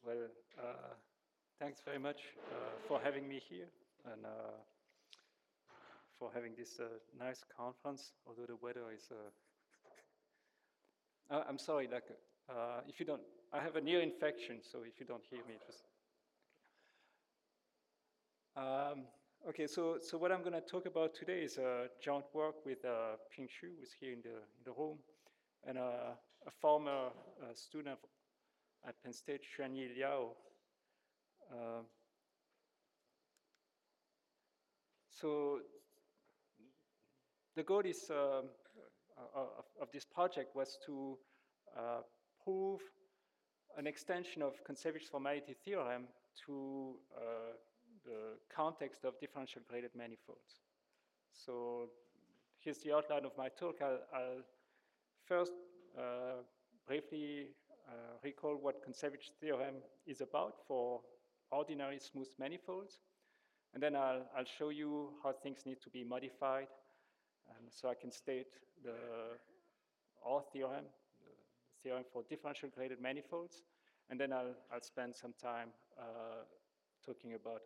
Well, thanks very much for having me here and for having this nice conference, although the weather is... I'm sorry, like, if you don't... I have an ear infection, so if you don't hear me, just... Okay, so what I'm going to talk about today is joint work with Ping Xu, who's here in the room, and a former student at Penn State, Xuanyi Liao. So the goal is of this project was to prove an extension of Kontsevich formality theorem to the context of differential graded manifolds. So here's the outline of my talk. I'll first briefly recall what Kontsevich theorem is about for ordinary smooth manifolds. And then I'll show you how things need to be modified. And so I can state our theorem, the theorem for differential graded manifolds. And then I'll spend some time talking about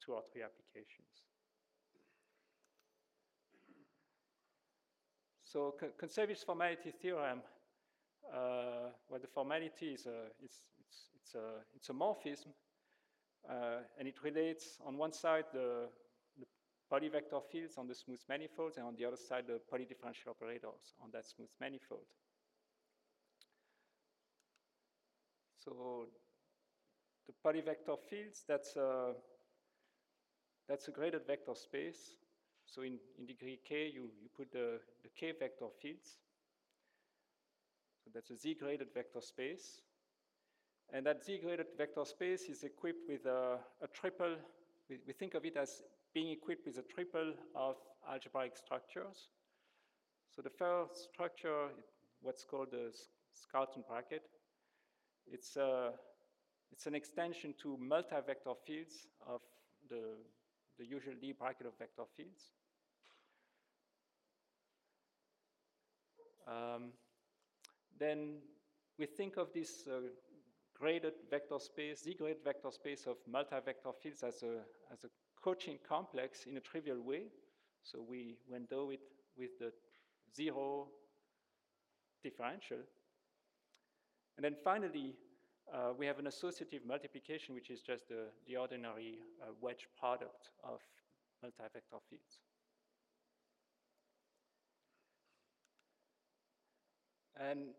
2 or 3 applications. So Kontsevich formality theorem, well, the formality is it's a morphism, and it relates on one side the polyvector fields on the smooth manifolds, and on the other side the polydifferential operators on that smooth manifold. So the polyvector fields, that's a graded vector space. So in degree k, you put the k vector fields. So that's a z-graded vector space. And that z-graded vector space is equipped with a triple. We think of it as being equipped with a triple of algebraic structures. So the first structure, what's called the Schouten bracket, it's an extension to multi-vector fields of the usual D bracket of vector fields. Then we think of this graded vector space, z-graded vector space of multi-vector fields as a coaching complex in a trivial way. So we endow it with the 0 differential. And then finally, we have an associative multiplication, which is just the ordinary wedge product of multi-vector fields. And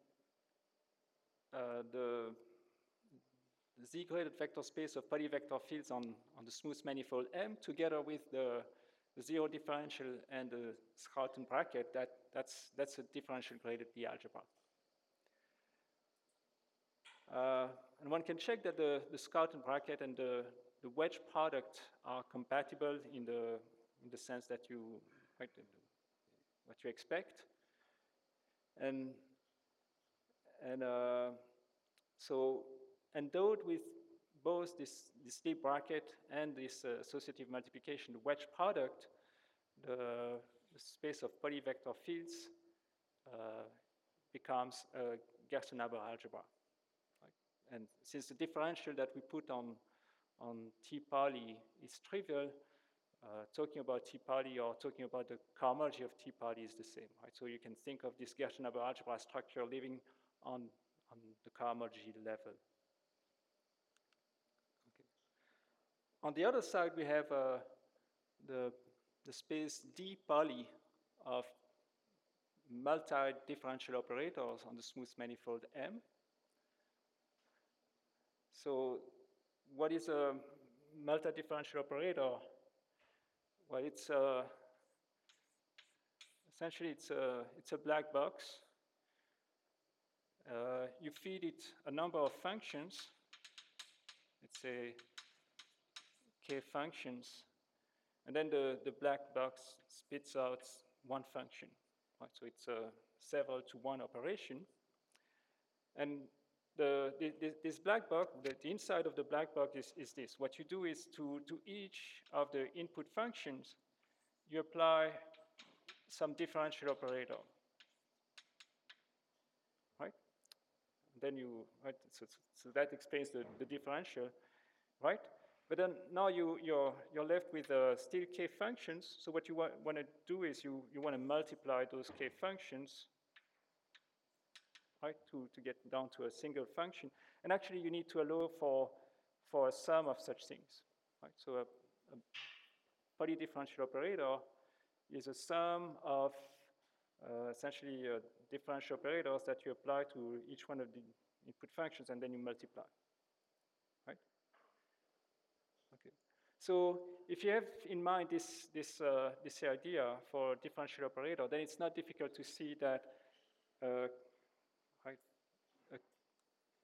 the z-graded vector space of polyvector fields on the smooth manifold M, together with the 0 differential and the Schouten bracket, that's a differential graded B algebra. And one can check that the Schouten bracket and the wedge product are compatible in the sense that what you expect. And so endowed with both this D bracket and this associative multiplication, the wedge product, the space of polyvector fields becomes a Gersten-Haber algebra. Right? And since the differential that we put on T poly is trivial, talking about T poly or talking about the cohomology of T poly is the same. Right? So you can think of this Gersten-Haber algebra structure living on the cohomology level. Okay. On the other side, we have the space D poly of multi-differential operators on the smooth manifold M. So what is a multi-differential operator? Well, it's essentially it's a black box. You feed it a number of functions, let's say k functions, and then the black box spits out one function. Right? So it's a several to one operation. And this black box, the inside of the black box is this. What you do is to each of the input functions, you apply some differential operator. Right? then you, right, so that explains the differential, right? But then now you're left with still k functions. So what you want to do is you want to multiply those k functions, right, to get down to a single function. And actually you need to allow for a sum of such things, right? So a polydifferential operator is a sum of essentially differential operators that you apply to each one of the input functions and then you multiply, right? Okay. So if you have in mind this idea for a differential operator, then it's not difficult to see that right,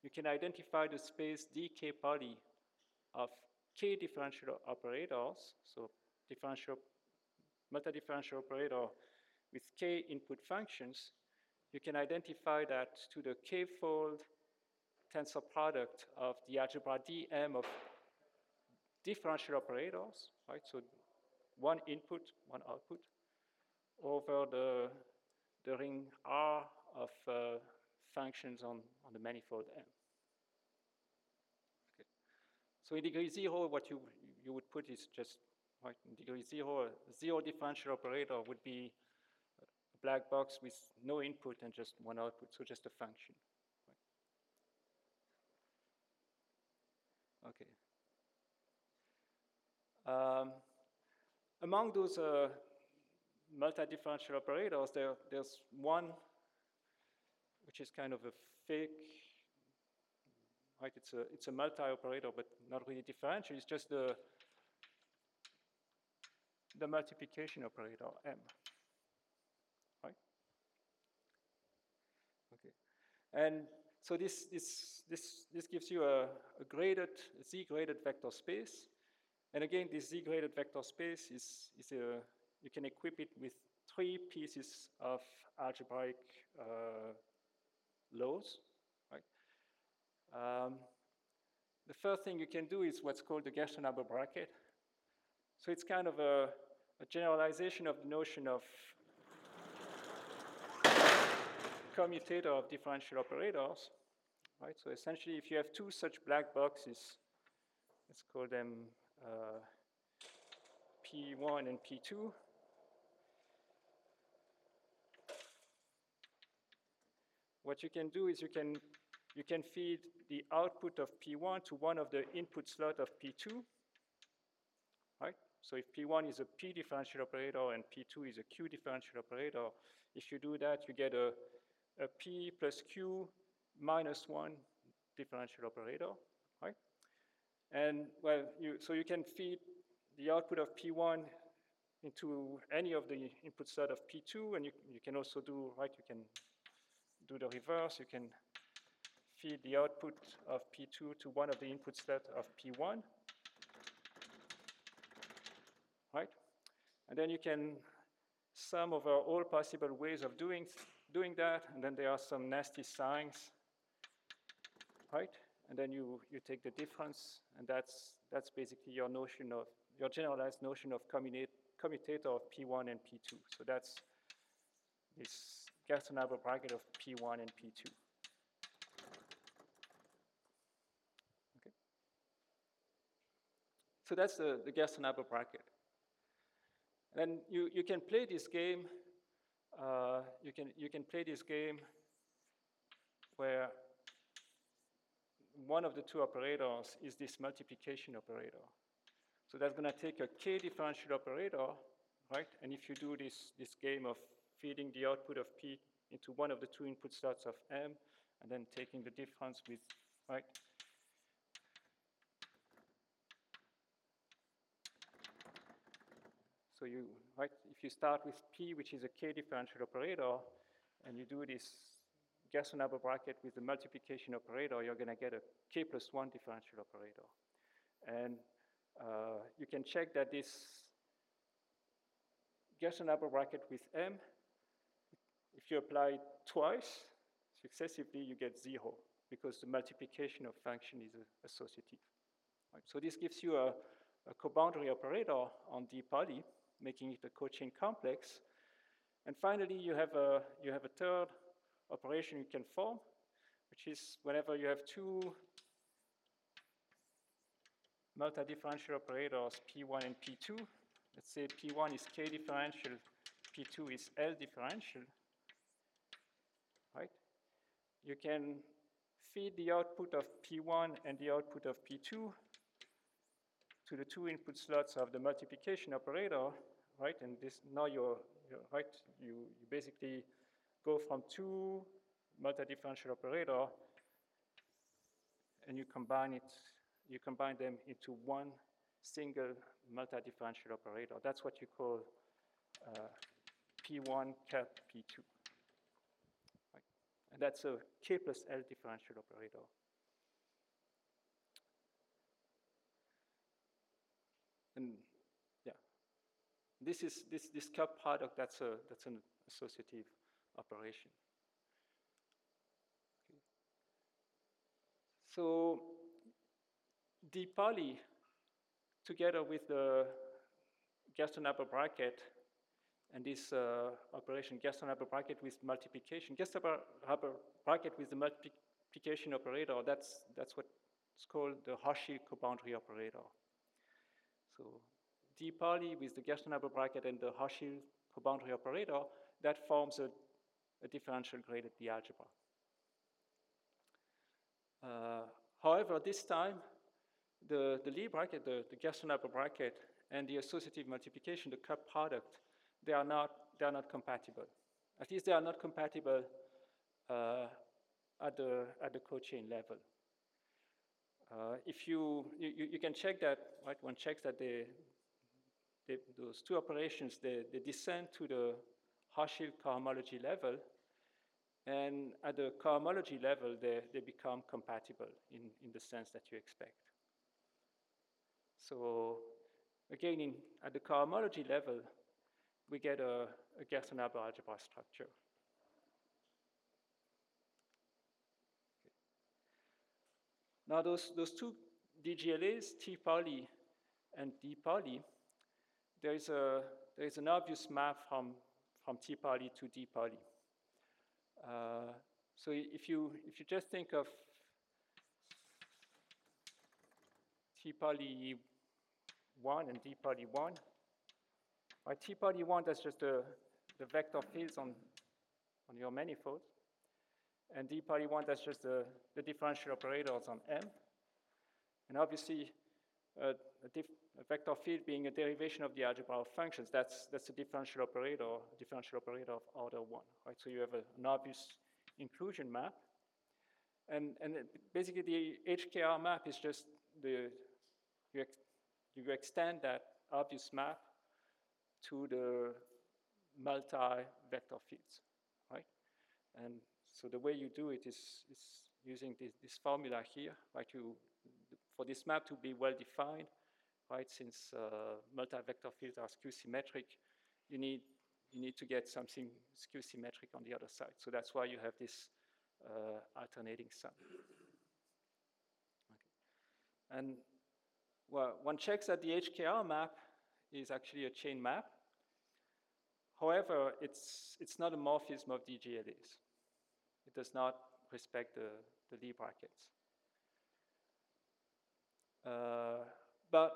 you can identify the space dk poly of k differential operators, so multi-differential operator with k input functions. You can identify that to the k-fold tensor product of the algebra dm of differential operators, right? So one input, one output, over the ring R of functions on the manifold M. Okay. So in degree 0, what you would put is just, right, in degree 0, a zero differential operator would be a black box with no input and just one output, so just a function. Right? Okay. Among those multi-differential operators, there's one which is kind of a fake, right? It's a multi-operator, but not really differential. It's just the multiplication operator M, right? Okay, and so this gives you a z-graded vector space. And again, this z-graded vector space you can equip it with 3 pieces of algebraic laws, right? The first thing you can do is what's called the Gersten-Haber bracket. So it's kind of a generalization of the notion of commutator of differential operators, right? So essentially, if you have 2 such black boxes, let's call them P1 and P2. What you can do is you can feed the output of P1 to one of the input slot of P2, right? So if P1 is a P differential operator and P2 is a Q differential operator, if you do that, you get a P plus Q minus 1 differential operator, right? And well, so you can feed the output of P1 into any of the input slot of P2, and you can also do, right, you can do the reverse. You can feed the output of P2 to one of the input slots of P1, right? And then you can sum over all possible ways of doing that, and then there are some nasty signs, right? And then you take the difference, and that's basically your generalized notion of commutator of P1 and P2. So that's this Gersten-Haber bracket of P1 and P2. Okay. So that's the Gersten-Haber bracket. And you can play this game. You can play this game where one of the 2 operators is this multiplication operator. So that's going to take a k differential operator, right? And if you do this game of feeding the output of P into one of the 2 input slots of M, and then taking the difference with, right? So if you start with P, which is a k differential operator, and you do this Gersten-Haber bracket with the multiplication operator, you're going to get a k plus 1 differential operator. And you can check that this Gersten-Haber bracket with M, if you apply it twice successively, you get 0, because the multiplication of function is associative. Right? So this gives you a co-boundary operator on D poly, making it a co-chain complex. And finally, you have a third operation you can form, which is whenever you have two multi-differential operators P1 and P2, let's say P1 is K differential, P2 is L differential, right? You can feed the output of P1 and the output of P2 to the two input slots of the multiplication operator, right? And this now you're right. You basically go from two multi-differential operator and you combine them into one single multi-differential operator. That's what you call P1 cap P2. Right? And that's a K plus L differential operator. And yeah, this cup product, that's an associative operation. Okay. So d poly together with the Gersten-Haber bracket and this operation Gersten-Haber bracket with multiplication, Gersten-Haber bracket with the multiplication operator, that's what's called the Harshil coboundary operator. So d poly with the Gersten-Haber bracket and the Harshil coboundary operator, that forms a differential graded D algebra. However, this time, the Lie bracket, the Gersten-Haber bracket, and the associative multiplication, the cup product, they are not compatible. At least they are not compatible at the cochain level. If you can check that, right? One checks that those two operations they descend to the Harshil cohomology level, and at the cohomology level they become compatible in the sense that you expect. So again, at the cohomology level, we get a Gersten-Haber algebra structure. Okay. Now those two DGLAs, T poly and D poly, there is an obvious map from T poly to D poly. So if you just think of T poly 1 and D poly 1, right? T poly 1, that's just the vector fields on your manifolds, and D poly 1, that's just the differential operators on M. And obviously, a vector field being a derivation of the algebra of functions, that's a differential operator of order 1, right? So you have an obvious inclusion map. And basically the HKR map is just you extend that obvious map to the multi-vector fields, right? And so the way you do it is using this formula here, right? For this map to be well defined, right? Since multi-vector fields are skew symmetric, you need to get something skew symmetric on the other side. So that's why you have this alternating sum. Okay. And well, one checks that the HKR map is actually a chain map. However, it's not a morphism of DGLAs. It does not respect the Lie brackets. But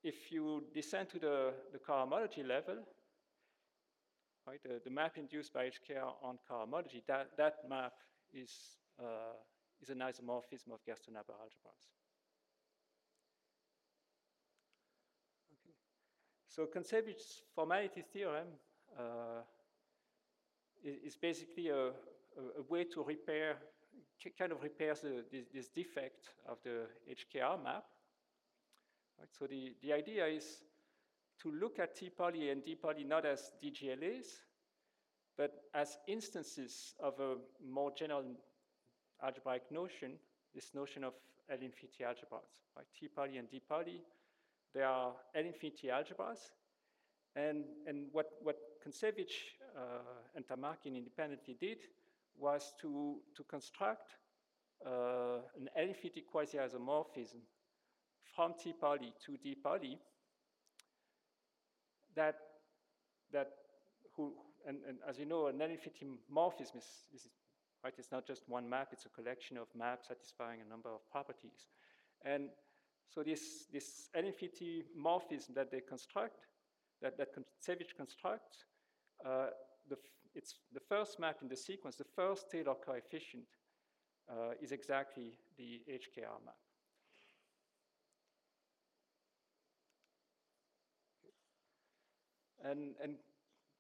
if you descend to the cohomology level, right, the map induced by HKR on cohomology, that map is an isomorphism of Gersten-Haber algebras. Okay. So Kontsevich's formality theorem is basically a way to kind of repairs this defect of the HKR map. Right? So the idea is to look at T poly and D poly not as DGLAs, but as instances of a more general algebraic notion, this notion of L infinity algebras. Right? T poly and D poly, they are L infinity algebras. And what Kontsevich and Tamarkin independently did was to construct an L infinity quasi-isomorphism from T poly to D poly and as you know, an L infinity morphism is right? It's not just one map, it's a collection of maps satisfying a number of properties. And so this L-infinity morphism that they construct, that Kontsevich constructs, it's the first map in the sequence, the first Taylor coefficient is exactly the HKR map. And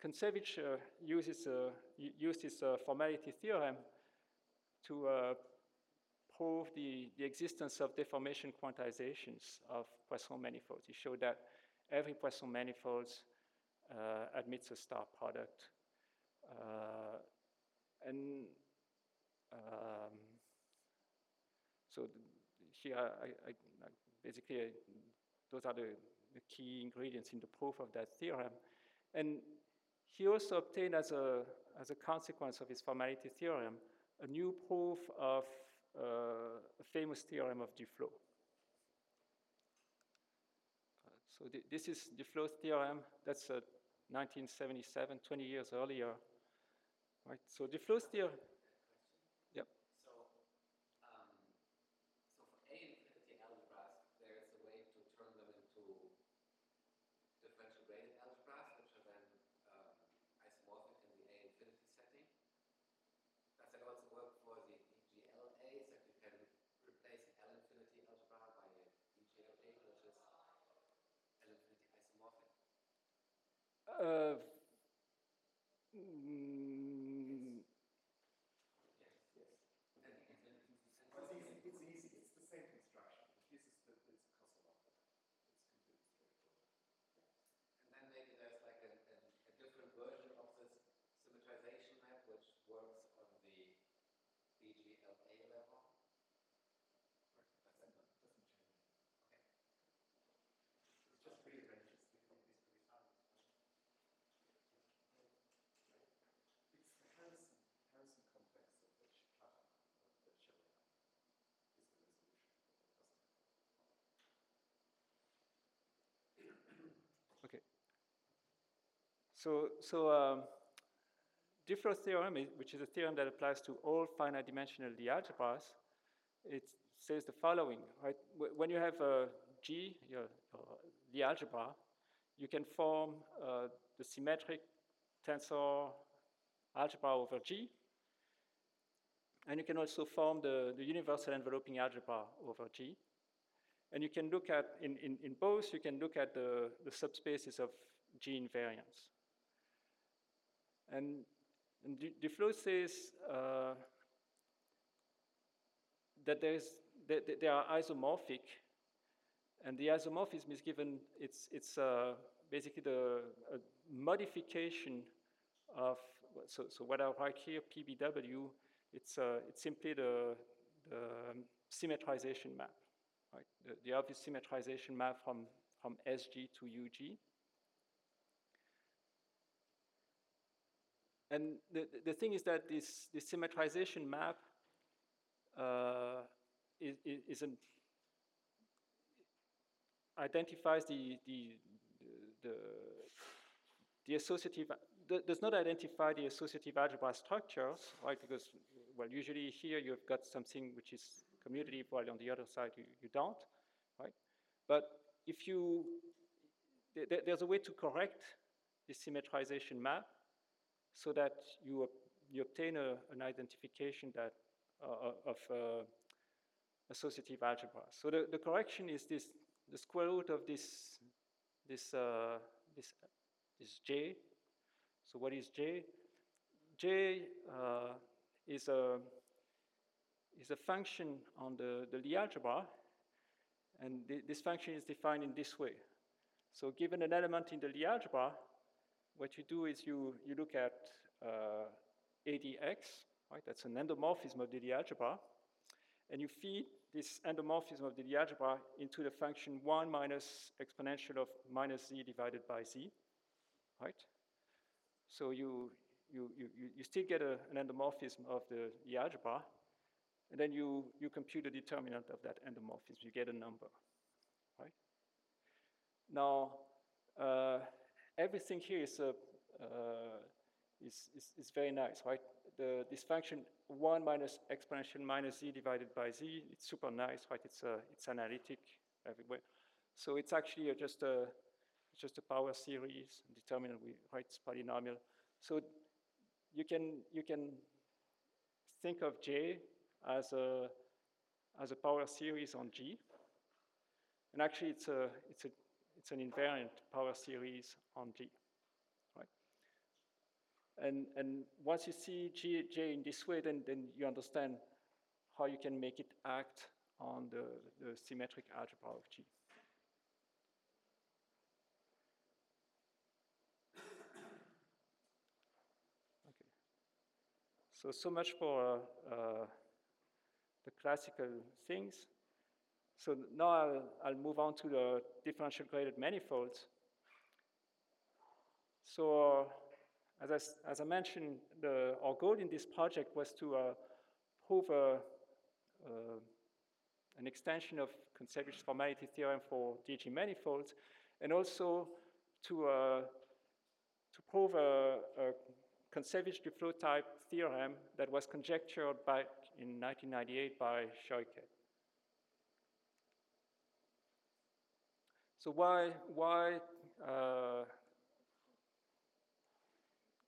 Kontsevich used his formality theorem to prove the existence of deformation quantizations of Poisson manifolds. He showed that every Poisson manifold admits a star product. So here, I basically, those are the key ingredients in the proof of that theorem. And he also obtained, as a consequence of his formality theorem, a new proof of a famous theorem of Duflo. So this is Duflo's theorem. That's 1977, 20 years earlier. Right. So Duflo's theorem. Yep. So for A-infinity algebras, there's a way to turn them into differential graded algebras, which are then isomorphic in the A-infinity setting. Does that also work for the EGLAs, that you can replace an L-infinity algebra by a EGLA, which is L-infinity isomorphic? It's easy. It's the same construction. This is the Kosovo. It's completely straightforward. And then maybe there's like a different version of this symmetrization map which works on the BGLA level. That doesn't change. Okay. It's just rearranges the companies pretty fast. It's the Harrison complex of the pattern that showing up is the resolution, but that doesn't. Okay. So Duflo's theorem, which is a theorem that applies to all finite dimensional Lie algebras, it says the following, right? When you have a G, your Lie algebra, you can form the symmetric tensor algebra over G, and you can also form the universal enveloping algebra over G. And you can look at, in both, you can look at the subspaces of G invariants. And Duflo says that they are isomorphic, and the isomorphism is given, it's basically the modification of, so what I write here, PBW, it's simply the symmetrization map, right? The obvious symmetrization map from SG to UG. And the thing is that this symmetrization map identifies the associative, does not identify the associative algebra structures, right? Because, well, usually here you've got something which is commutative, while on the other side you don't, right? But if there's a way to correct this symmetrization map so that you obtain an identification that of associative algebra. So the correction is the square root of this J. So what is J? J is a function on the Lie algebra, and this function is defined in this way. So given an element in the Lie algebra, what you do is you look at ADX, right? That's an endomorphism of the Lie algebra, and you feed this endomorphism of the Lie algebra into the function 1 minus exponential of minus z divided by z, right? So you still get an endomorphism of the Lie algebra, and then you compute the determinant of that endomorphism. You get a number, right? Now, everything here is very nice, right? This function 1 minus exponential minus z divided by z, it's super nice, right? It's analytic everywhere. So it's actually just a power series, determinant, right? It's polynomial. So you can think of J as a power series on G, and actually it's an invariant power series on G, right? And once you see J in this way, then you understand how you can make it act on the symmetric algebra of G. Okay. So much for the classical things. So now I'll move on to the differential graded manifolds. So as I mentioned, our goal in this project was to prove an extension of Kontsevich formality theorem for DG manifolds, and also to prove a Kontsevich Duflo type theorem that was conjectured back in 1998 by Scheuke. So why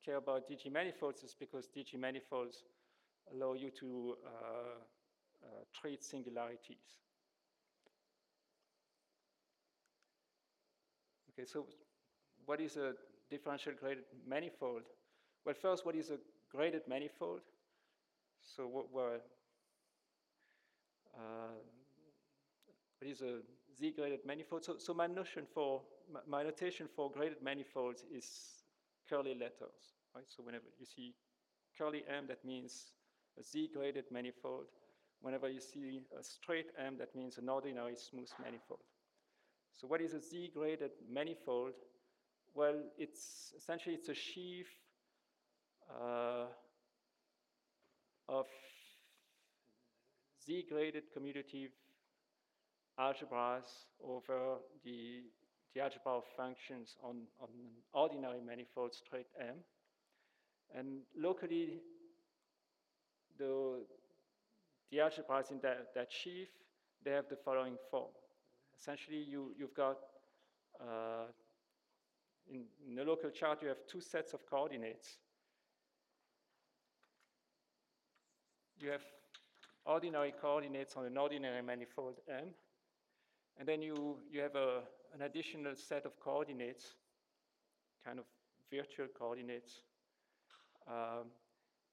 care about DG manifolds is because DG manifolds allow you to treat singularities. Okay, so what is a differential graded manifold? Well, first, what is a graded manifold? So what is a Z-graded manifold? So my notation for graded manifolds is curly letters, right? So whenever you see curly M, that means a Z-graded manifold. Whenever you see a straight M, that means an ordinary smooth manifold. So what is a Z-graded manifold? Well, it's essentially a sheaf of Z-graded commutative algebras over the algebra of functions on an ordinary manifold straight M. And locally, the algebras in that sheaf, they have the following form. Essentially, you've got, in the local chart, you have two sets of coordinates. You have ordinary coordinates on an ordinary manifold M, and then you have an additional set of coordinates, kind of virtual coordinates.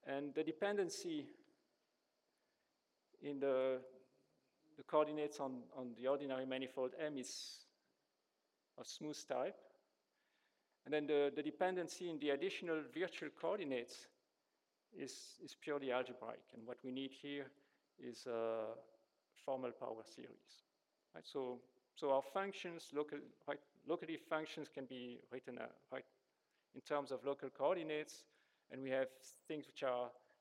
And the dependency in the coordinates on the ordinary manifold M is of smooth type. And then the dependency in the additional virtual coordinates is purely algebraic. And what we need here is a formal power series. Right? So our functions, locally functions can be written right, in terms of local coordinates. And we have things which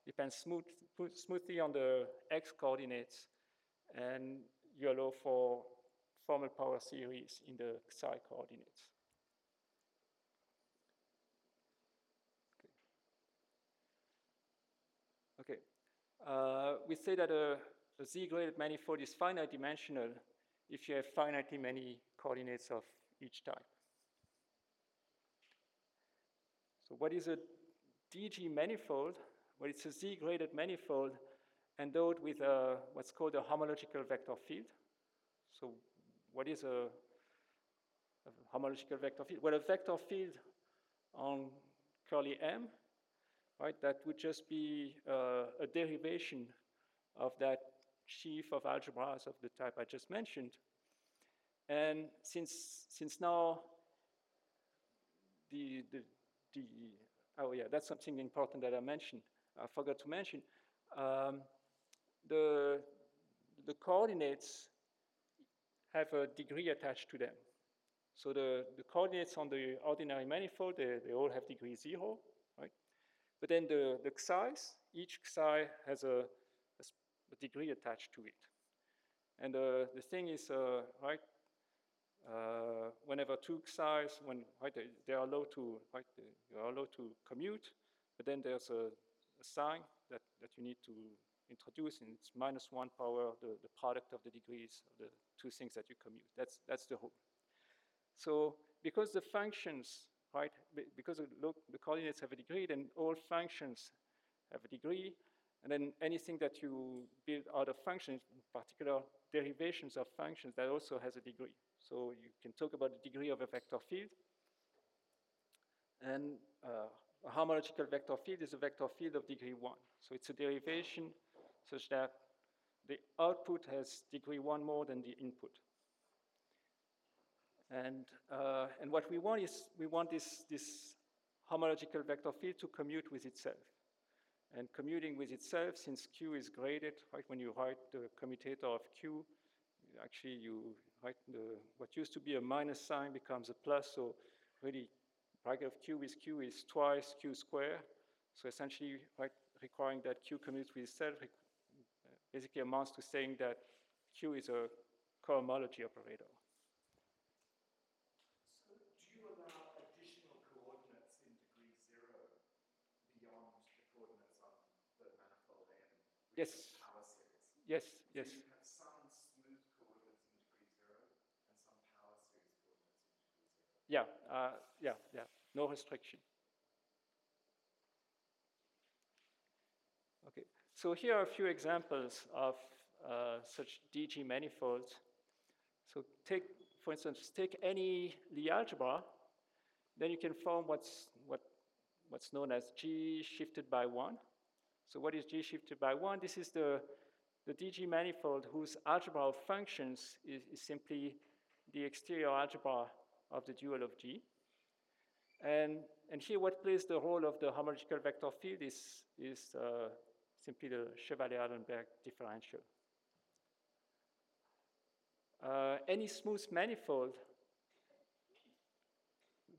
depend smoothly on the x coordinates. And you allow for formal power series in the psi coordinates. Okay. We say that a Z-graded manifold is finite dimensional if you have finitely many coordinates of each type. So what is a DG manifold? Well, it's a Z-graded manifold endowed with what's called a homological vector field. So what is a homological vector field? Well, a vector field on curly M, right? That would just be a derivation of that sheaf of algebras of the type I just mentioned. And since now oh yeah, that's something important that I forgot to mention. The coordinates have a degree attached to them. So the coordinates on the ordinary manifold, they all have degree 0, right? But then the xi's, each xi has a degree attached to it. And the thing is, right, whenever two xi's, they are allowed to commute, but then there's a sign that you need to introduce, and it's -1 power the product of the degrees of the two things that you commute. That's the rule. So because the functions, right, because the coordinates have a degree, then all functions have a degree, and then anything that you build out of functions, in particular derivations of functions, that also has a degree. So you can talk about the degree of a vector field, and a homological vector field is a vector field of degree 1. So it's a derivation such that the output has degree 1 more than the input. And what we want is, we want this homological vector field to commute with itself. And commuting with itself, since Q is graded, right, when you write the commutator of Q, actually you write what used to be a minus sign becomes a plus, so really bracket of Q with Q is twice Q squared. So essentially, right, requiring that Q commutes with itself basically amounts to saying that Q is a cohomology operator. So do you allow additional coordinates in degree 0 beyond the coordinates on the manifold M? Yes. Power series? Yes, so yes. You have some smooth coordinates in degree 0 and some power series coordinates in degree 0. Yeah. No restriction. Okay, so here are a few examples of such DG manifolds. So for instance, take any Lie algebra, then you can form what's known as G shifted by 1. So what is G shifted by 1? This is the DG manifold whose algebra of functions is simply the exterior algebra of the dual of G. And here what plays the role of the homological vector field is simply the Chevalier-Allenberg differential. Any smooth manifold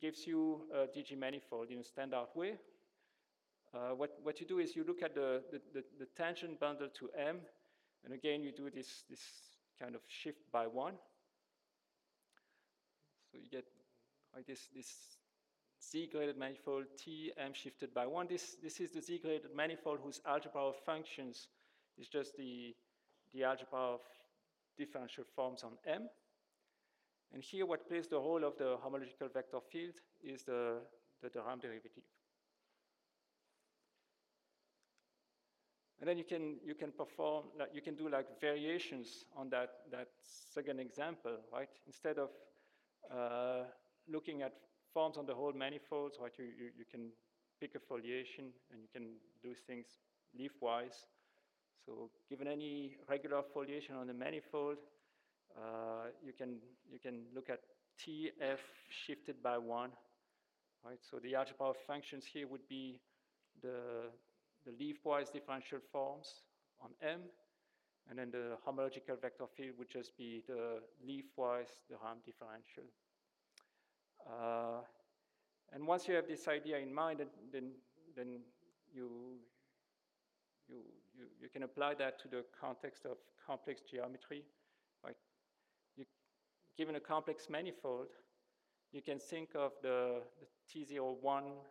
gives you a DG manifold in a standard way. What you do is you look at the tangent bundle to M, and again you do this kind of shift by 1. So you get like this Z-graded manifold T M shifted by 1. This is the Z-graded manifold whose algebra of functions is just the algebra of differential forms on M. And here what plays the role of the homological vector field is the theorem derivative. And then you can perform, like, you can do like variations on that second example, right? Instead of looking at forms on the whole manifolds, right? You can pick a foliation and you can do things leafwise. So given any regular foliation on the manifold, you can look at TF shifted by 1, right? So the algebra of functions here would be the leafwise differential forms on M, and then the homological vector field would just be the leafwise theorem differential. And once you have this idea in mind, then you can apply that to the context of complex geometry. Right? Given a complex manifold, you can think of the T01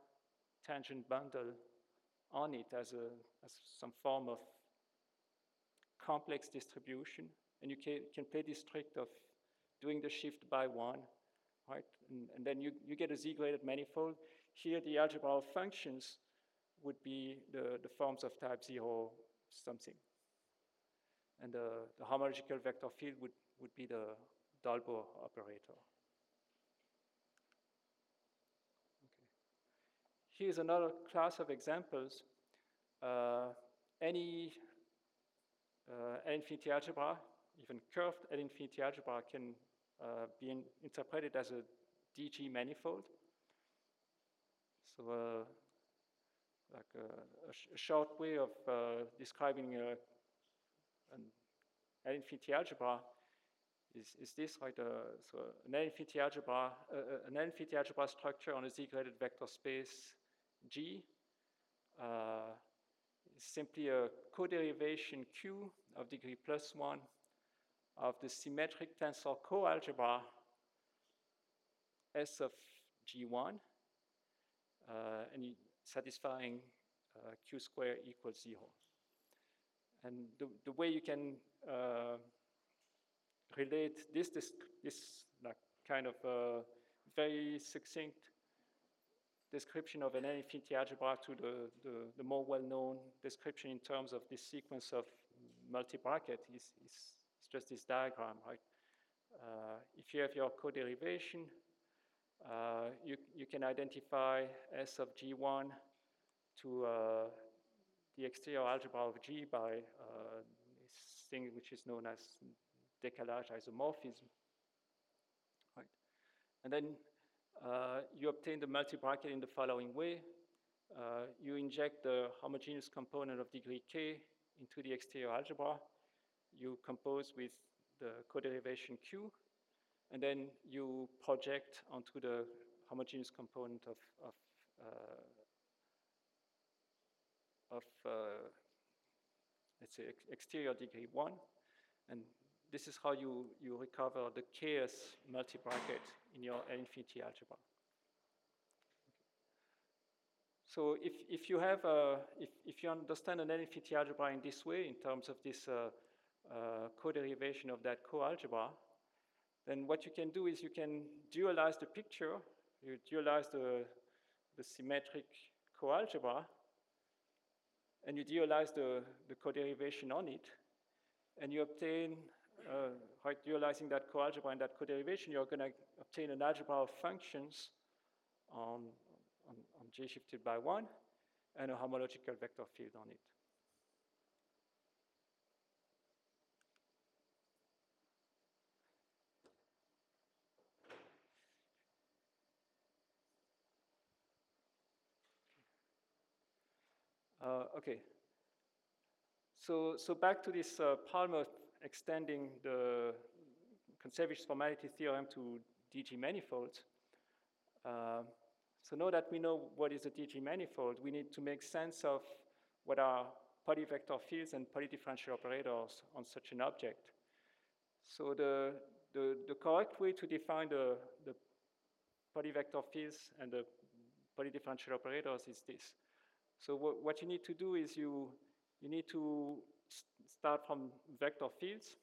tangent bundle on it as some form of complex distribution, and you can play this trick of doing the shift by 1, right? And then you get a Z-graded manifold. Here the algebra of functions would be the forms of type 0 something. And the homological vector field would be the Dalbo operator. Here's another class of examples. Any L-infinity algebra, even curved L-infinity algebra, can be interpreted as a DG manifold. So like a short way of describing an L-infinity algebra is this, right? So an L-infinity algebra structure on a Z-graded vector space G is simply a co-derivation Q of degree +1 of the symmetric tensor coalgebra S of G1. And satisfying q square equals 0. And the way you can relate this like kind of very succinct description of an N-infinity algebra to the more well-known description in terms of this sequence of multi-bracket is just this diagram, right? If you have your co-derivation, you can identify S of G1 to the exterior algebra of G by this thing which is known as décalage isomorphism, right? And then you obtain the multi-bracket in the following way. You inject the homogeneous component of degree k into the exterior algebra. You compose with the co-derivation Q, and then you project onto the homogeneous component of let's say, exterior degree 1. And this is how you recover the kth multi-bracket in your N-infinity algebra. So if you have if you understand an N-infinity algebra in this way, in terms of this co-derivation of that co-algebra, then what you can do is you can dualize the picture. You dualize the symmetric co-algebra, and you dualize the co-derivation on it, and you obtain, right, dualizing that co-algebra and that co-derivation, you're going to obtain an algebra of functions on J shifted by 1 and a homological vector field on it. Okay. So back to this Palmer extending the Kontsevich formality theorem to DG manifolds. So now that we know what is a DG manifold, we need to make sense of what are polyvector fields and polydifferential operators on such an object. So the correct way to define the polyvector fields and the polydifferential operators is this. So what you need to do is you need to start from vector fields,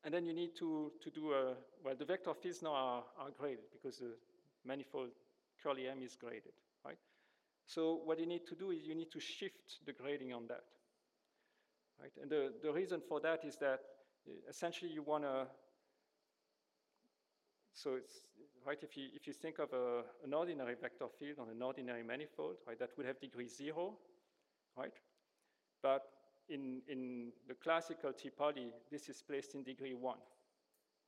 and then you need to do well, the vector fields now are graded because the manifold curly M is graded, right? So what you need to do is you need to shift the grading on that, right? And the reason for that is that essentially you want to, so it's, right, if you think of an ordinary vector field on an ordinary manifold, right, that would have degree 0, right? But in the classical T-poly, this is placed in degree 1,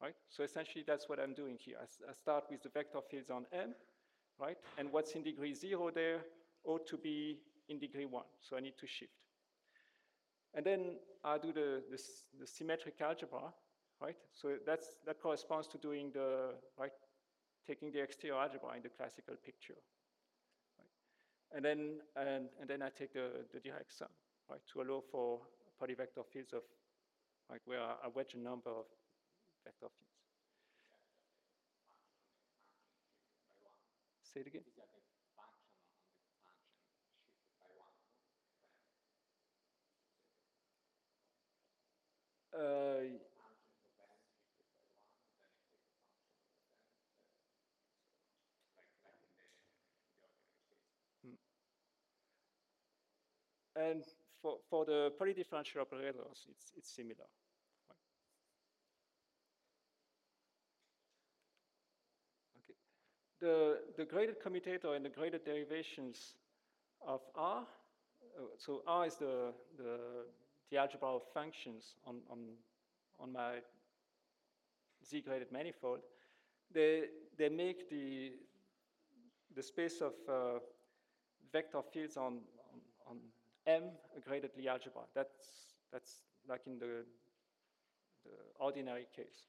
right? So essentially that's what I'm doing here. I start with the vector fields on M, right? And what's in degree 0 there ought to be in degree 1, so I need to shift. And then I do the symmetric algebra, right? So that corresponds to doing taking the exterior algebra in the classical picture, right? And then I take the direct sum, right, to allow for polyvector fields of, right, where I wedge a number of vector fields. Say it again. These are the function on the function shifted by 1. And for the polydifferential operators, it's similar. Right? Okay. The graded commutator and the graded derivations of R. So R is the algebra of functions on my Z-graded manifold. They make the space of vector fields on M a graded Lie algebra. That's like in the ordinary case.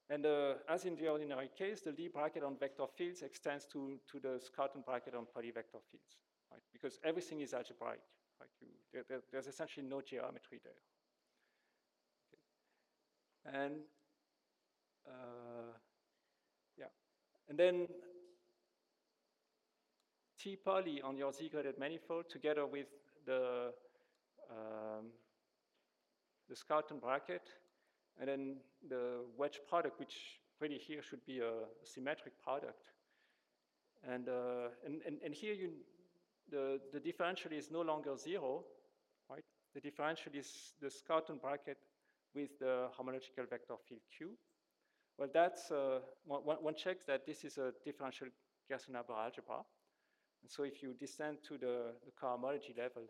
And as in the ordinary case, the Lie bracket on vector fields extends to the Scouten bracket on polyvector fields, right? Because everything is algebraic, right? There's essentially no geometry there. Okay. And yeah, and then T poly on your Z-graded manifold together with the Scouten bracket, and then the wedge product, which really here should be a symmetric product. And here the differential is no longer zero, right? The differential is the Scouten bracket with the homological vector field Q. Well, that's, one checks that this is a differential Gaussian-Haber algebra. And so if you descend to the cohomology level,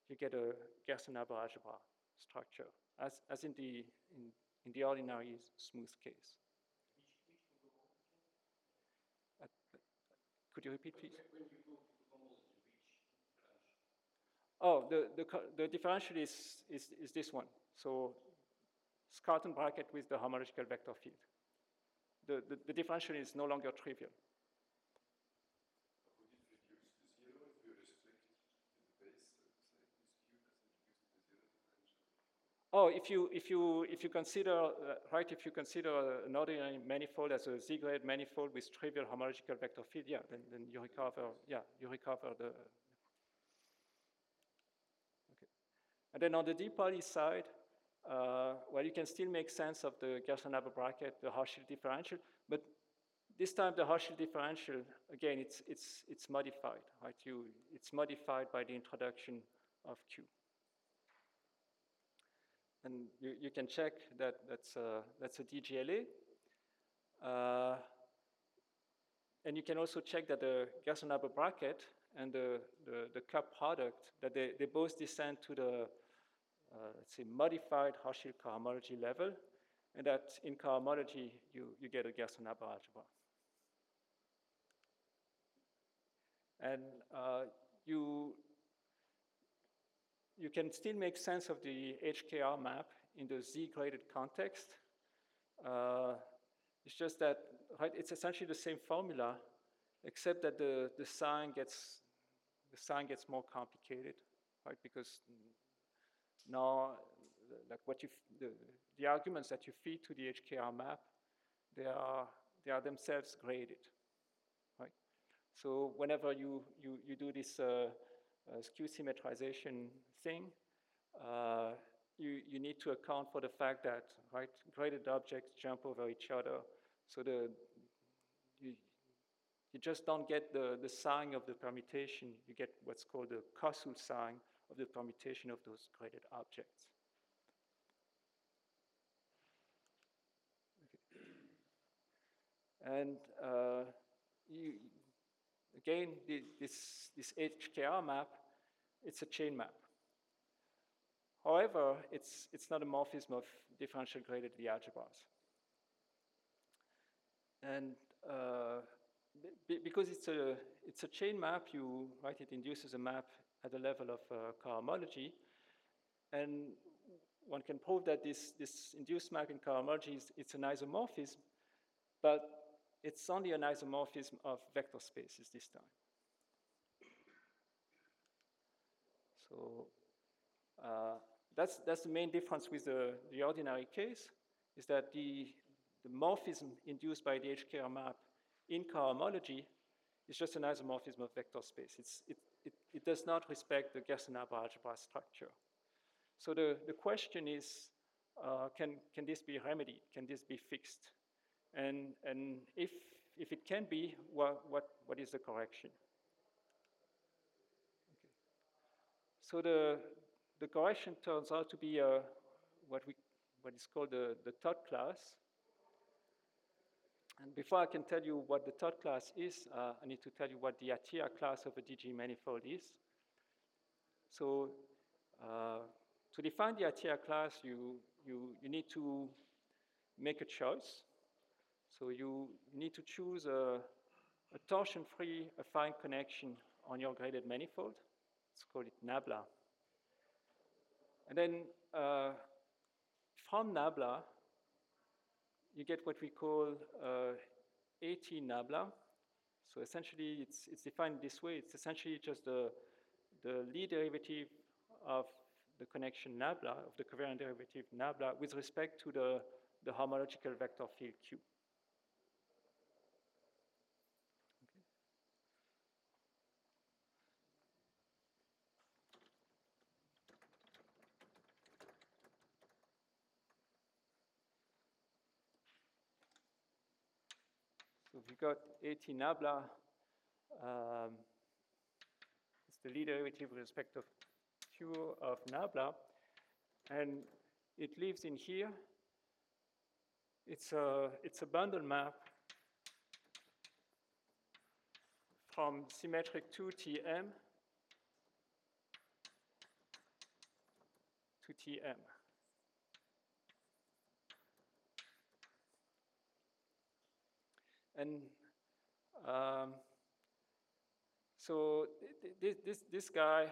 you get a Gaussian-Haber algebra structure, as in the ordinary smooth case. Could you repeat, please? When you go to homology, which differential? Oh, the differential is this one. So Scouten bracket with the homological vector field. The differential is no longer trivial. Would it reduce to zero if you restrict to the base, so to say, this Q doesn't reduce to the zero differential? Oh, if you consider right, if you consider an ordinary manifold as a Z-grade manifold with trivial homological vector field, yeah, then you recover the. Okay, and then on the d-poly side, well, you can still make sense of the Gaussian-Haber bracket, the Hauschild differential, but this time the Hauschild differential, again, it's modified, right? It's modified by the introduction of Q. And you can check that that's a DGLA. And you can also check that the Gaussian-Haber bracket and the cup product, that they both descend to the, let's say, modified Hauschild cohomology level, and that in cohomology, you get a Gaussian-Haber algebra. And you can still make sense of the HKR map in the Z-graded context. It's just that, right, it's essentially the same formula, except that the sign gets more complicated, right? Because now, like the arguments that you feed to the HKR map, they are themselves graded, right? So whenever you do this skew symmetrization thing, you need to account for the fact that, right, graded objects jump over each other, so you just don't get the sign of the permutation. You get what's called the Kosul sign of the permutation of those graded objects. Okay. And again, this HKR map, it's a chain map. However, it's not a morphism of differential graded Lie algebras. And because it's a chain map, it induces a map at the level of cohomology, and one can prove that this induced map in cohomology it's an isomorphism, but it's only an isomorphism of vector spaces this time. So that's the main difference with the ordinary case, is that the morphism induced by the HKR map in cohomology is just an isomorphism of vector space. It does not respect the Gaussian-Haber algebra structure. So the question is, can this be remedied? Can this be fixed? And if it can be, what is the correction? Okay. So the correction turns out to be what is called the Todd class. And before I can tell you what the Todd class is, I need to tell you what the Atiyah class of a DG manifold is. So to define the Atiyah class, you need to make a choice. So you need to choose a torsion-free affine connection on your graded manifold. Let's call it nabla. And then from nabla, you get what we call AT nabla. So essentially, it's defined this way. It's essentially just the Lie derivative of the connection nabla, of the covariant derivative nabla, with respect to the homological vector field Q. Okay. So we got AT nabla. It's the lead derivative with respect of Q of nabla. And it lives in here. It's a bundle map from symmetric 2Tm to Tm. And so this guy,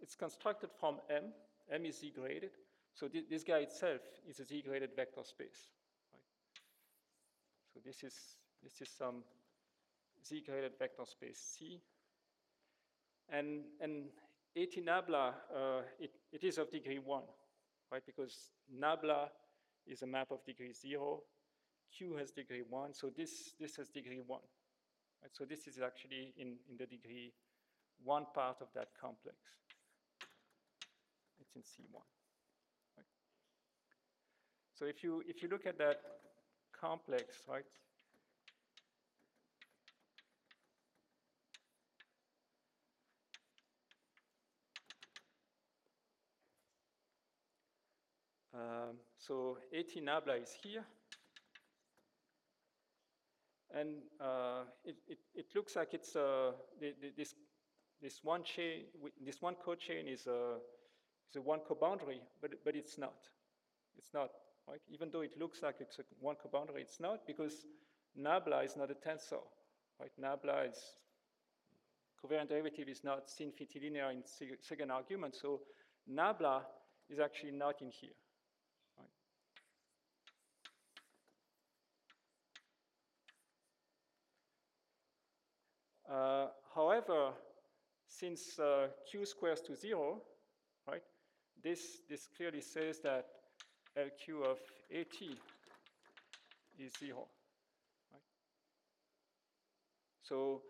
it's constructed from M. M is Z-graded. So this guy itself is a Z-graded vector space. Right? So this is some Z-graded vector space C. And AT nabla, it is of degree 1, right? Because nabla is a map of degree 0. Q has degree 1, so this has degree 1. Right? So this is actually in the degree 1 part of that complex. It's in C1. Right? So if you look at that complex, right? So AT nabla is here. And it looks like it's this one chain, this one cochain is a one coboundary, but it's not. It's not, right? Even though it looks like it's a one coboundary, it's not, because nabla is not a tensor, right? Nabla is covariant derivative is not infinitely linear in second argument, so nabla is actually not in here. However, since Q squares to 0, right, this clearly says that LQ of AT is 0. Right? So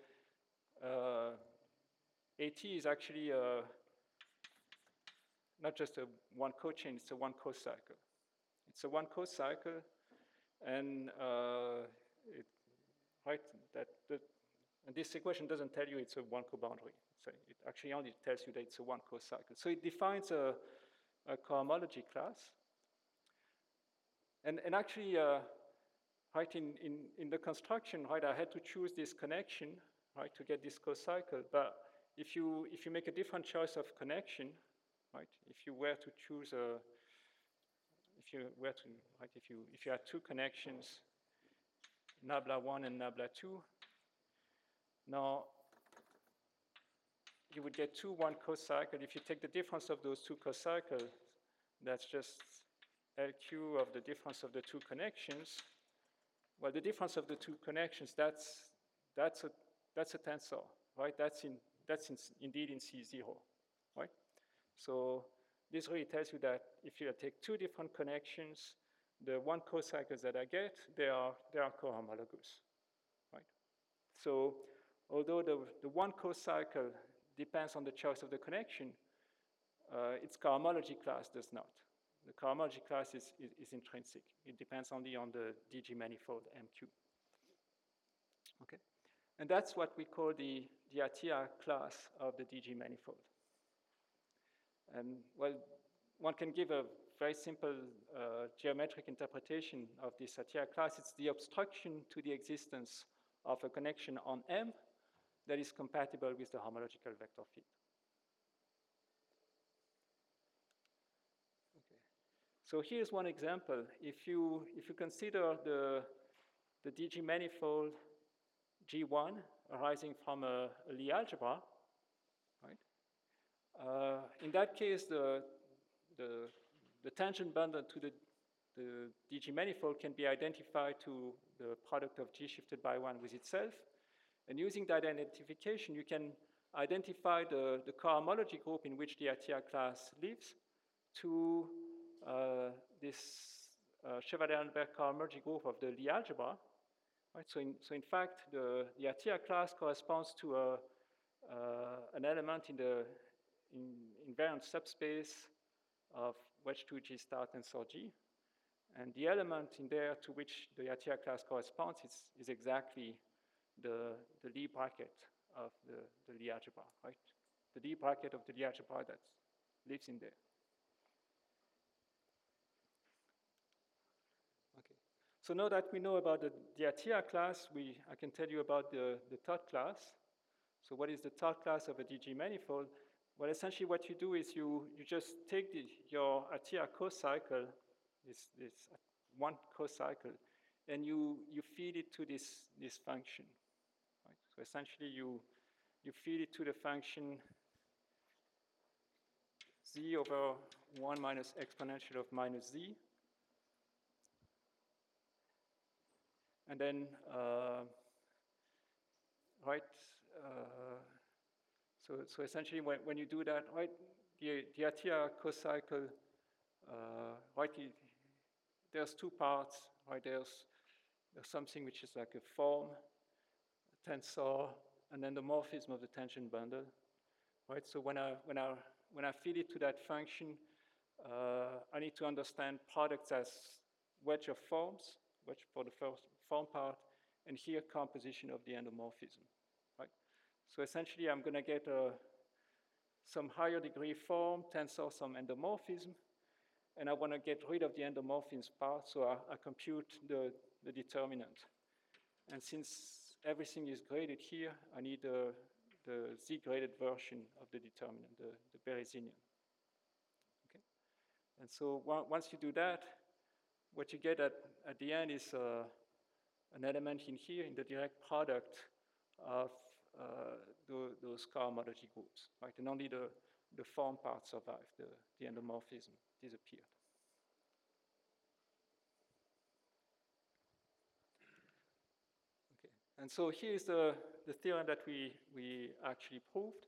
AT is actually not just a one cochain, it's a one cocycle. It's a one cocycle, and and this equation doesn't tell you it's a one coboundary. So it actually only tells you that it's a one cocycle. So it defines a cohomology class. And actually, right, in the construction, right, I had to choose this connection, right, to get this cocycle. But if you make a different choice of connection, right, if you were to choose if you had two connections, nabla 1 and nabla 2, now you would get 2 one cocycle. If you take the difference of those two cocycles, that's just LQ of the difference of the two connections. Well, the difference of the two connections, that's a tensor, right? That's indeed in C0, right? So this really tells you that if you take two different connections, the one cocycles that I get, they are cohomologous, right? So although the one cocycle depends on the choice of the connection, its cohomology class does not. The cohomology class is intrinsic. It depends only on the DG manifold MQ. Okay, and that's what we call the Atiyah class of the DG manifold. And well, one can give a very simple geometric interpretation of this Atiyah class. It's the obstruction to the existence of a connection on M that is compatible with the homological vector field. Okay. So here's one example. If you consider the DG manifold G1 arising from a Lie algebra, right? In that case, the tangent bundle to the DG manifold can be identified to the product of G shifted by 1 with itself. And using that identification, you can identify the cohomology group in which the Atiyah class lives to this Chevalier-Allenberg cohomology group of the Lie algebra. Right? So in fact, the Atiyah class corresponds to an element in the invariant subspace of wedge 2G star tensor G. And the element in there to which the Atiyah class corresponds is exactly the Lie bracket of the Lie algebra, right? The Lie bracket of the Lie algebra that lives in there. Okay. So now that we know about the Diatia class, I can tell you about the third class. So what is the third class of a DG manifold? Well, essentially what you do is you just take your Atia cocycle, this one cocycle, and you feed it to this function. Right? So essentially you feed it to the function z over 1 minus exponential of minus z. And then, right, so essentially when you do that, right, the Atia cocycle, right, there's two parts, right, there's something which is like a form, a tensor, and then the morphism of the tangent bundle, right? So when I feed it to that function, I need to understand products as wedge of forms, wedge for the first form part, and here composition of the endomorphism, right? So essentially I'm going to get some higher degree form, tensor, some endomorphism, and I want to get rid of the endomorphism part, so I compute the determinant. And since everything is graded here, I need the z-graded version of the determinant, the Berezinian. Okay? And so once you do that, what you get at the end is an element in here in the direct product of those cohomology groups, right? And only the form part survived, the endomorphism disappeared. Okay, and so here's the theorem that we actually proved.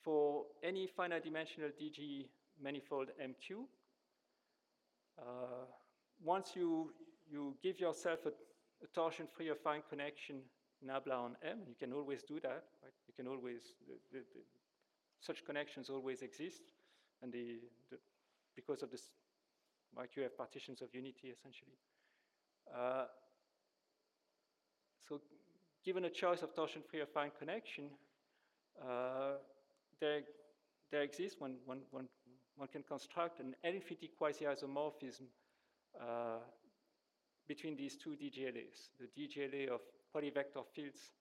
For any finite dimensional DG manifold MQ, once you give yourself a torsion-free affine connection nabla on M, you can always do that, right? You can always, such connections always exist, and because of this, right, you have partitions of unity essentially. So given a choice of torsion-free affine connection, there exists one can construct an L-infinity quasi-isomorphism between these two DGLAs, the DGLA of polyvector fields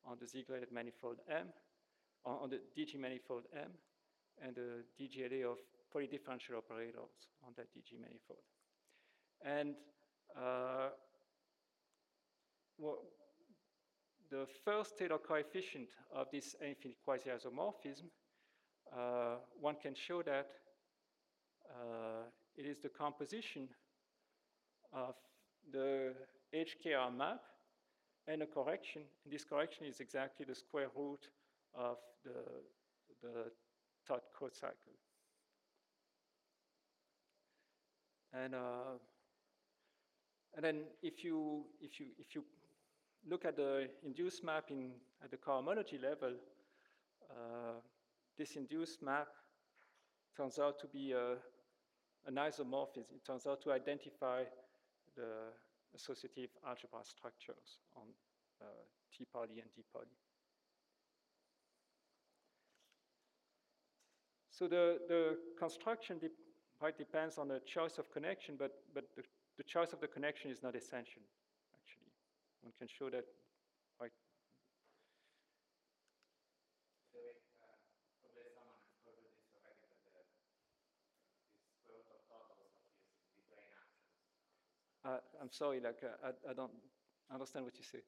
on the Z-graded manifold M, on the DG manifold M, and the DGLA of polydifferential operators on that DG manifold. And the first Taylor coefficient of this infinite quasi-isomorphism, one can show that it is the composition of the HKR map and a correction. And this correction is exactly the square root of the third cocycle. And then if you look at the induced map at the cohomology level, this induced map turns out to be an isomorphism. It turns out to identify the associative algebra structures on T poly and D poly. So the construction depends on the choice of connection, but the choice of the connection is not essential, actually. One can show that, right? So probably someone has covered this already, but this square root of totals appears in the brain actions. I'm sorry, like I don't understand what you say.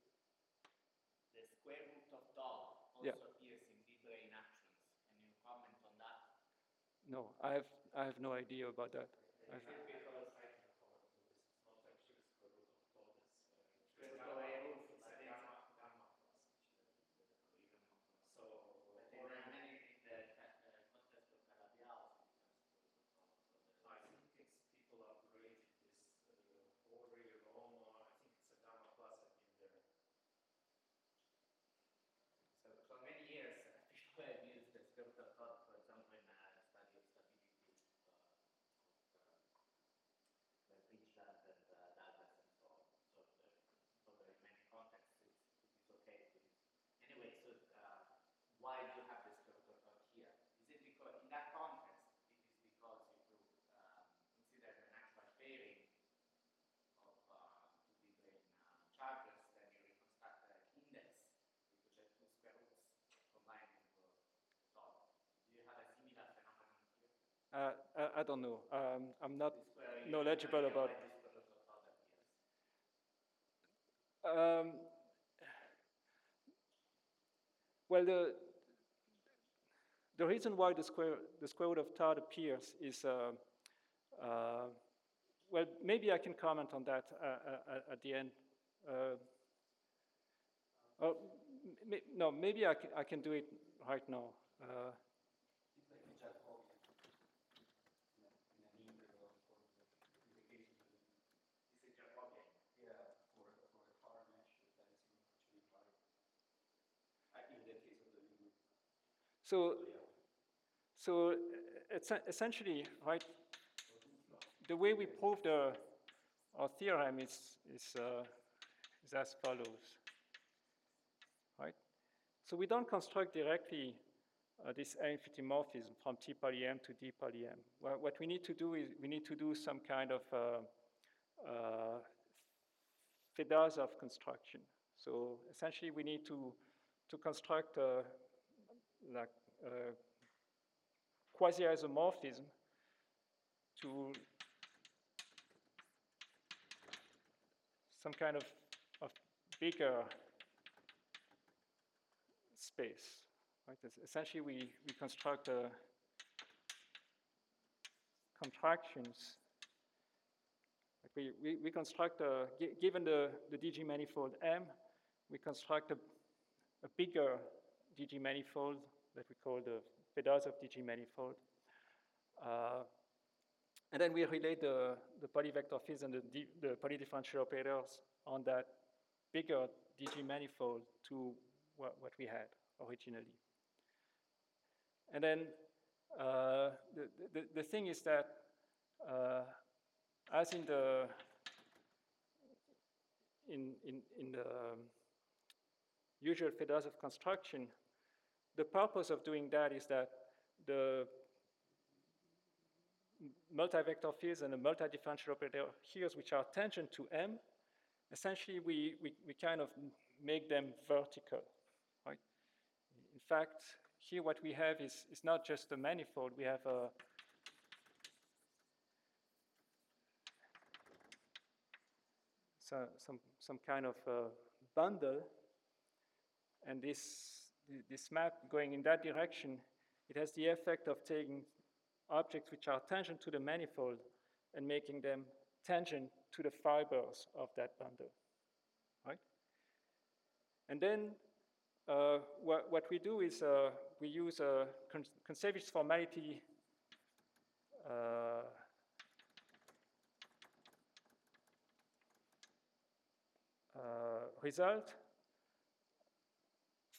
The square root of tau also appears in the brain actions. Can you comment on that? No, I have no idea about that. Because I can comment on this. It's not actually square root of tau. It's gamma plus, which is so or many in the context of Calabi-Yau, I think it's people upgraded this or really wrong, or I think it's a gamma plus in there. So for many years, people have used the square root of tau, for example, in a study of stability. I don't know. I'm not knowledgeable about. Well, the reason why the square root of tau appears is, well, maybe I can comment on that at the end. No, maybe I can do it right now. So it's essentially, right, the way we prove our theorem is as follows, right? So we don't construct directly this infinity morphism from T poly M to D poly M. Well, what we need to do is we need to do some kind of Fedosov construction. So essentially, we need to construct like quasi-isomorphism to some kind of bigger space. Right? Essentially, we construct contractions. Like we construct, given the DG manifold M, we construct a bigger DG manifold that we call the Fedosov DG manifold. And then we relate the polyvector fields and the polydifferential operators on that bigger DG manifold to what we had originally. And then the thing is that as in the usual Fedosov construction, the purpose of doing that is that the multi-vector fields and the multi-differential operator here, which are tangent to M, essentially we kind of make them vertical, right? In fact, here what we have is not just a manifold, we have some kind of bundle, and this map going in that direction, it has the effect of taking objects which are tangent to the manifold and making them tangent to the fibers of that bundle, right? And then what we do is we use a Kontsevich formality result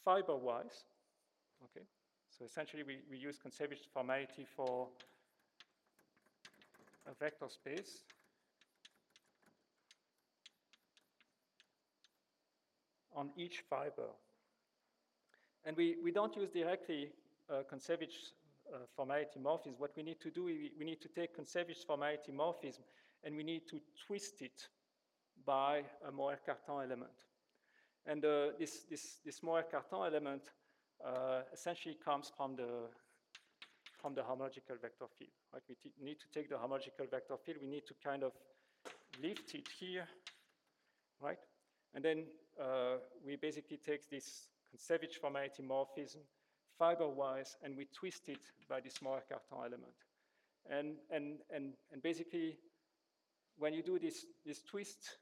fiber-wise, okay? So essentially we use Kontsevich formality for a vector space. On each fiber. And we don't use directly Kontsevich formality morphism. What we need to do, we need to take Kontsevich formality morphism and we need to twist it by a Moer-Cartan element. And this Moer-Cartan element essentially comes from the homological vector field. Right? We need to take the homological vector field. We need to kind of lift it here, right? And then we basically take this Kontsevich formality morphism fiber-wise, and we twist it by this Moer-Cartan element. And basically, when you do this twist,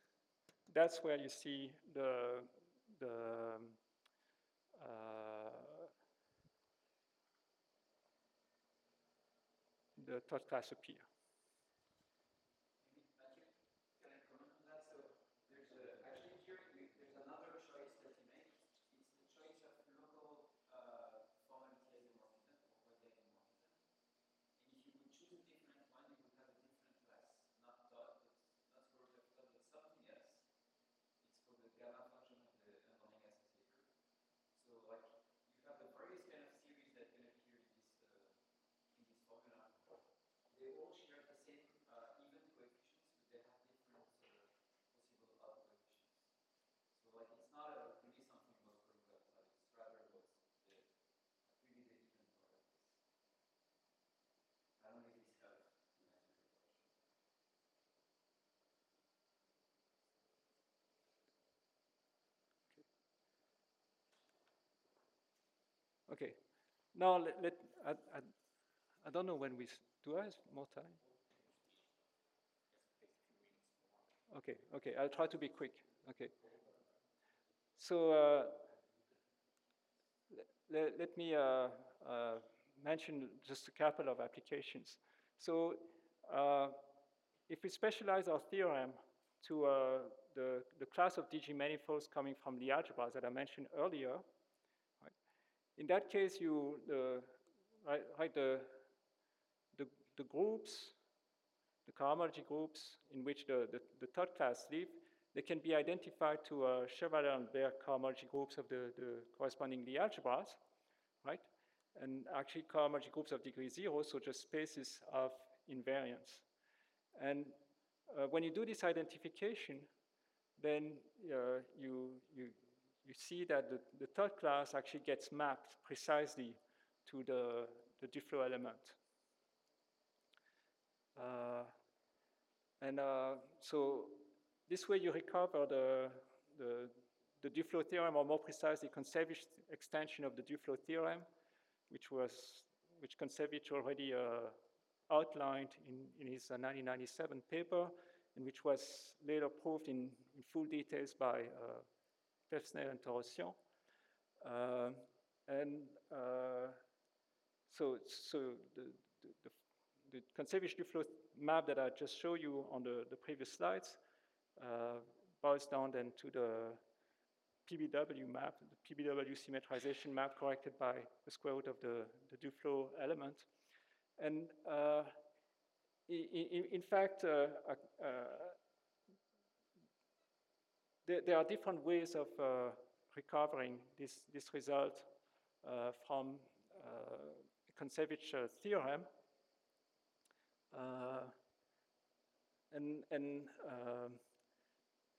that's where you see the third class appear. Okay. Now I don't know when do I have more time? Okay, okay, I'll try to be quick. Okay. So let me mention just a couple of applications. So if we specialize our theorem to the class of DG manifolds coming from the algebras that I mentioned earlier, right? In that case, the groups, the cohomology groups in which the third class live, they can be identified to Chevalier and Baer cohomology groups of the corresponding Lie algebras, right? And actually cohomology groups of degree 0, so just spaces of invariance. And when you do this identification, then you see that the third class actually gets mapped precisely to the Duflo element. So this way you recover the Duflo theorem, or more precisely, Kontsevich extension of the Duflo theorem, which Kontsevich already outlined in his 1997 paper, and which was later proved in full details by Pevsner and Torossian. So the Kontsevich Duflo map that I just showed you on the previous slides boils down then to the PBW map, the PBW symmetrization map corrected by the square root of the Duflo element. And in fact, there are different ways of recovering this result from Kontsevich theorem.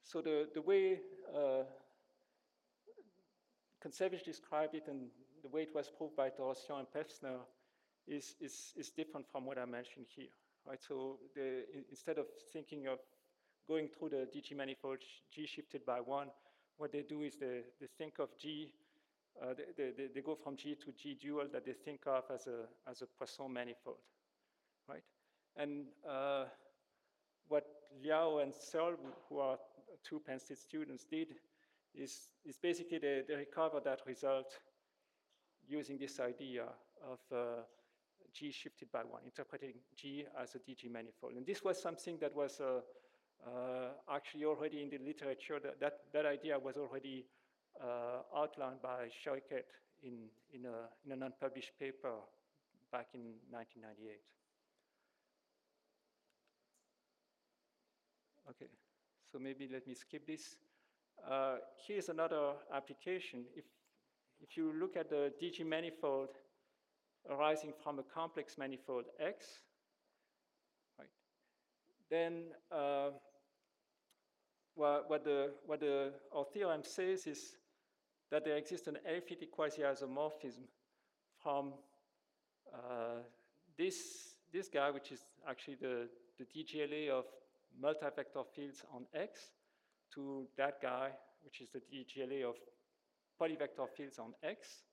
So the way Kontsevich described it and the way it was proved by Torossian and Pevsner is different from what I mentioned here, right? So instead of thinking of going through the DG manifold G shifted by 1, what they do is they think of G, they go from G to G dual that they think of as a Poisson manifold, right? And what Liao and Searle, who are two Penn State students, did is basically they recover that result using this idea of G shifted by 1, interpreting G as a DG manifold. And this was something that was actually already in the literature. That idea was already outlined by Scheuket in an unpublished paper back in 1998. Okay, so maybe let me skip this. Here's another application. If you look at the DG manifold arising from a complex manifold X, right, then what our theorem says is that there exists an L-fitted quasi-isomorphism from this guy, which is actually the DGLA of multi-vector fields on X, to that guy, which is the DGLA of polyvector fields on X.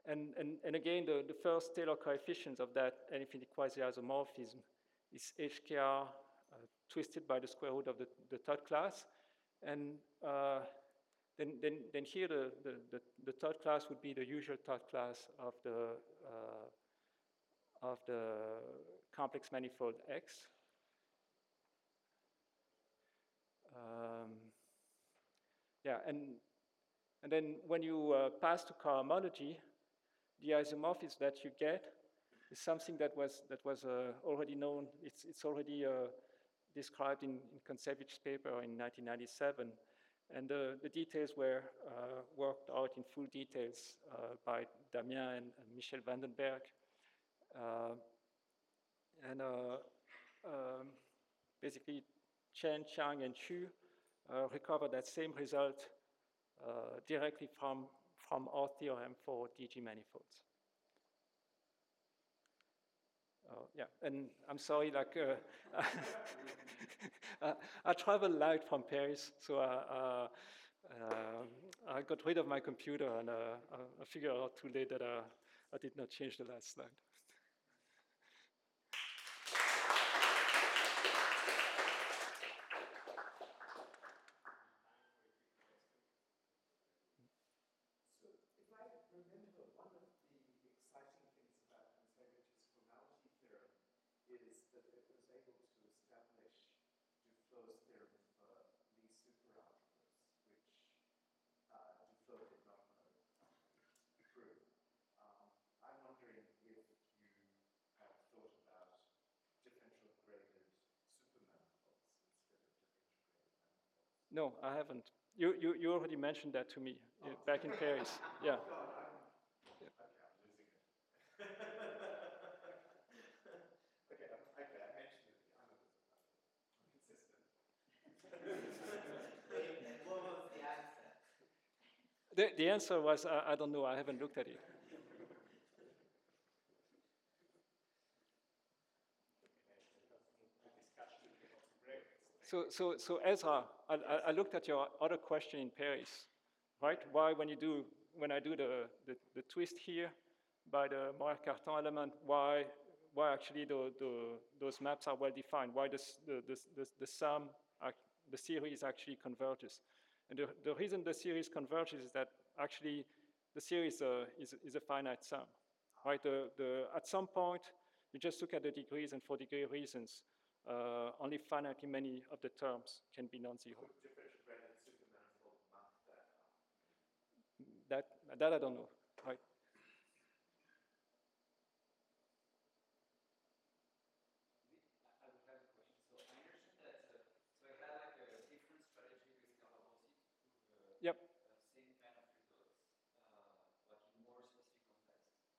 And again, the first Taylor coefficient of that L-infinity quasi-isomorphism is HKR twisted by the square root of the third class. And then here the third class would be the usual third class of the complex manifold X. Yeah, and then when you pass to cohomology, the isomorphism that you get is something that was already known. It's already described in Kontsevich's paper in 1997, and the details were worked out in full details by Damien and Michel Vandenberg. Basically, Chen, Chang, and Xu recovered that same result directly from our theorem for DG manifolds. Yeah, and I'm sorry, like I traveled light from Paris, so I got rid of my computer and I figured out too late that I did not change the last slide. So if I remember, one of the exciting things about Kontsevich's formality theorem is that it was able to establish Duflo's theorem for Lie superalgebras, which Duflo did not prove. I'm wondering if you have thought about differential graded supermanifolds instead of differential graded manifolds. No, I haven't. You already mentioned that to me back in Paris. Yeah. Oh God, okay, I'm losing it. Okay, I mentioned it. I'm consistent. What was the answer? The answer was I don't know. I haven't looked at it. So Ezra, I looked at your other question in Paris, right? Why when I do the twist here by the Moire-Cartan element, why actually those maps are well defined? Why the sum, the series actually converges? And the reason the series converges is that actually the series is a finite sum, right? At some point you just look at the degrees, and for degree reasons, only finitely many of the terms can be non-zero. Differential graded supermanifold mark That I don't know, right? I would have a question. So I understand that so I had like a different strategy with Cavalosi to prove Yep. Same kind of results, like in more specific context.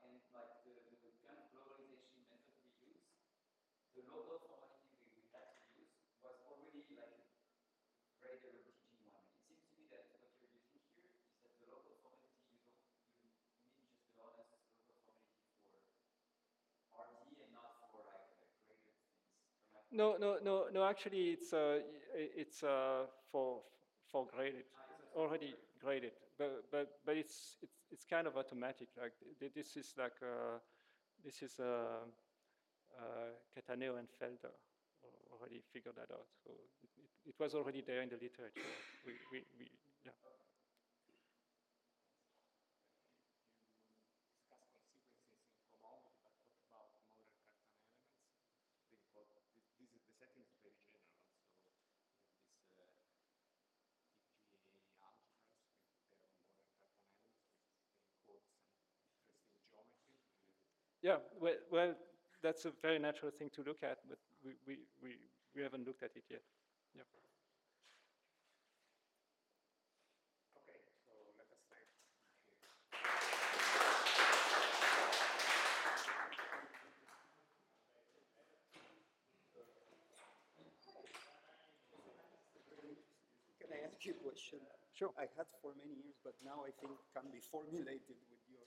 And like the kind of globalization method we use, the local formality we had to use was already like a greater teaching one. It seems to me that what you're using here is that the local formality you mean just the honest local formality for RD and not for like graded things. No. Actually, it's for graded, already graded, but it's kind of automatic. Like this is like Cataneo and Felder already figured that out. So it was already there in the literature. Yeah. discuss consequences in homology, but what about modern Cartan elements? The setting is very general, so this PGA algebras with their modern Cartan elements, they encode some interesting geometry. Yeah. Well, that's a very natural thing to look at, but we haven't looked at it yet. Yeah. Okay, so let us thank you. Can I ask you a question? Sure. I had for many years, but now I think can be formulated with your